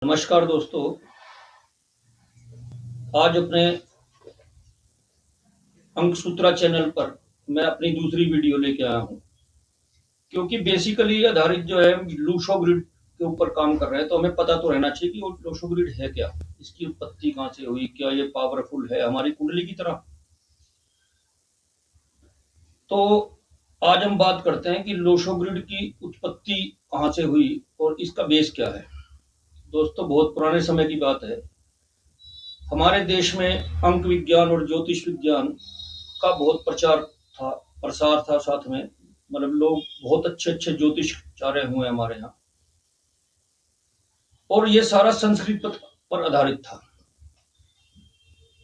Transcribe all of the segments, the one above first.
नमस्कार दोस्तों। आज अपने अंक सूत्रा चैनल पर मैं अपनी दूसरी वीडियो लेके आया हूँ, क्योंकि बेसिकली आधारित जो है लूशो ग्रिड के ऊपर काम कर रहे हैं। तो हमें पता तो रहना चाहिए कि वो लूशो ग्रिड है क्या, इसकी उत्पत्ति कहाँ से हुई, क्या ये पावरफुल है हमारी कुंडली की तरह। तो आज हम बात करते हैं कि लूशो ग्रिड की उत्पत्ति कहाँ से हुई और इसका बेस क्या है। दोस्तों, बहुत पुराने समय की बात है। हमारे देश में अंक विज्ञान और ज्योतिष विज्ञान का बहुत प्रसार था साथ में। मतलब लोग बहुत अच्छे अच्छे ज्योतिषाचार्य हुए हमारे यहाँ, और ये सारा संस्कृत पर आधारित था।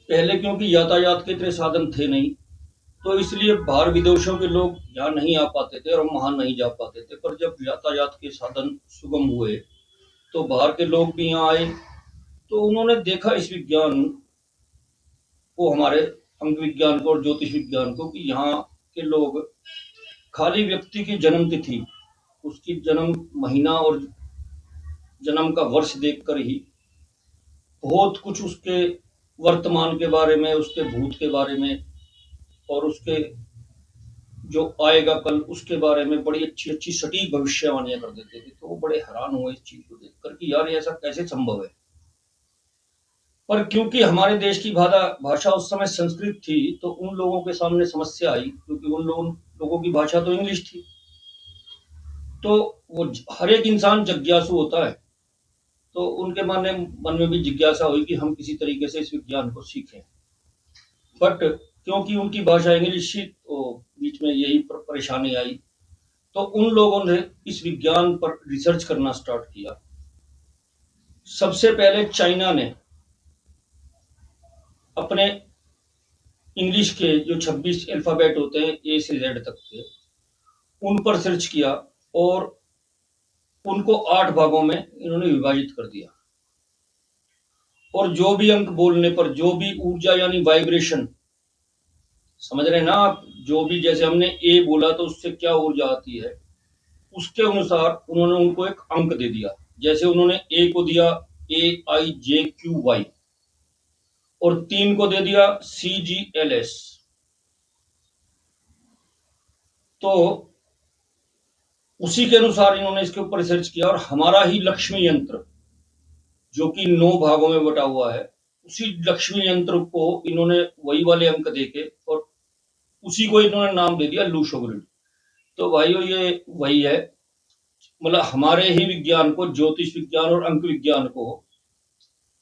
पहले क्योंकि यातायात के इतने साधन थे नहीं, तो इसलिए बाहर विदेशों के लोग यहाँ नहीं आ पाते थे और हम वहां नहीं जा पाते थे। पर जब यातायात के साधन सुगम हुए तो बाहर के लोग भी यहाँ आए। तो उन्होंने देखा इस विज्ञान को, हमारे अंक विज्ञान को और ज्योतिष विज्ञान को, कि यहाँ के लोग खाली व्यक्ति की जन्म तिथि, उसकी जन्म महीना और जन्म का वर्ष देखकर ही बहुत कुछ उसके वर्तमान के बारे में, उसके भूत के बारे में और उसके जो आएगा कल उसके बारे में बड़ी अच्छी अच्छी सटीक भविष्यवाणियां कर देते थे। तो वो बड़े हैरान हुए इस चीज को देखकर कि यार ऐसा कैसे संभव है। पर क्योंकि हमारे देश की भाषा उस समय संस्कृत थी, तो उन लोगों के सामने समस्या आई, क्योंकि उन लोगों की भाषा तो इंग्लिश थी। तो वो हर एक इंसान जिज्ञासु होता है, तो उनके मन में भी जिज्ञासा हुई कि हम किसी तरीके से इस विज्ञान को सीखें। बट क्योंकि उनकी भाषा इंग्लिश थी, तो बीच में यही परेशानी आई। तो उन लोगों ने इस विज्ञान पर रिसर्च करना स्टार्ट किया। सबसे पहले चाइना ने अपने इंग्लिश के जो 26 अल्फाबेट होते हैं ए से जेड तक के, उन पर सर्च किया और उनको 8 भागों में इन्होंने विभाजित कर दिया। और जो भी अंक बोलने पर जो भी ऊर्जा यानी वाइब्रेशन, समझ रहे हैं ना आप, जो भी जैसे हमने ए बोला तो उससे क्या ऊर्जा आती है, उसके अनुसार उन्होंने उनको एक अंक दे दिया। जैसे उन्होंने ए को दिया AIJQY और 3 को दे दिया CGLS। तो उसी के अनुसार इन्होंने इसके ऊपर रिसर्च किया और हमारा ही लक्ष्मी यंत्र, जो कि 9 भागों में बटा हुआ है, उसी लक्ष्मी यंत्र को इन्होंने वही वाले अंक देके और उसी को इन्होंने नाम दे दिया लूशो ग्रिड। तो भाइयों, ये वही है। मतलब हमारे ही विज्ञान को, ज्योतिष विज्ञान और अंक विज्ञान को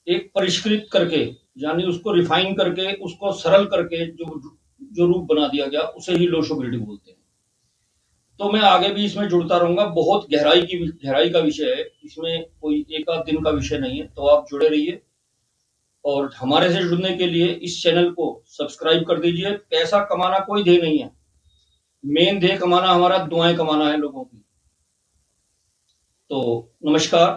एक परिष्कृत करके, यानी उसको रिफाइन करके, उसको सरल करके जो रूप बना दिया गया, उसे ही लूशो ग्रिड बोलते हैं। तो मैं आगे भी इसमें जुड़ता रहूंगा। बहुत गहराई का विषय है, इसमें कोई एक आध दिन का विषय नहीं है। तो आप जुड़े रहिए और हमारे से जुड़ने के लिए इस चैनल को सब्सक्राइब कर दीजिए। पैसा कमाना कोई ध्येय नहीं है, मेन ध्येय कमाना हमारा दुआएं कमाना है लोगों की। तो नमस्कार।